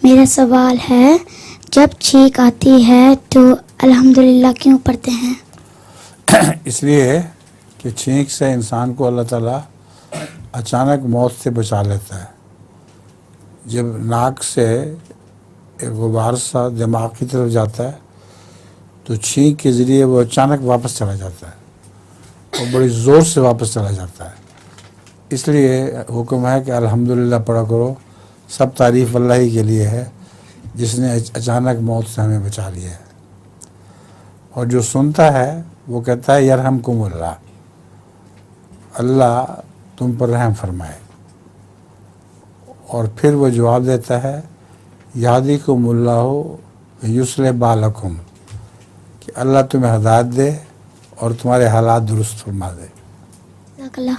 मेरा सवाल है, जब छींक आती है तो अल्हम्दुलिल्लाह क्यों पढ़ते हैं? इसलिए कि छींक से इंसान को अल्लाह ताला अचानक मौत से बचा लेता है। जब नाक से एक गुबार सा दिमाग की तरफ जाता है तो छींक के ज़रिए वो अचानक वापस चला जाता है और बड़ी ज़ोर से वापस चला जाता है। इसलिए हुक्म है कि अल्हम्दुलिल्लाह पढ़ा करो। सब तारीफ़ अल्लाह ही के लिए है जिसने अचानक मौत से हमें बचा लिया है। और जो सुनता है वो कहता है यरहमकुमुल्लाह, अल्लाह तुम पर रहम फरमाए। और फिर वो जवाब देता है यादिकुमुल्लाहु युस्लिह बालकुम, कि अल्लाह तुम्हें हदायत दे और तुम्हारे हालात दुरुस्त फरमा दे। जज़ाकल्लाह।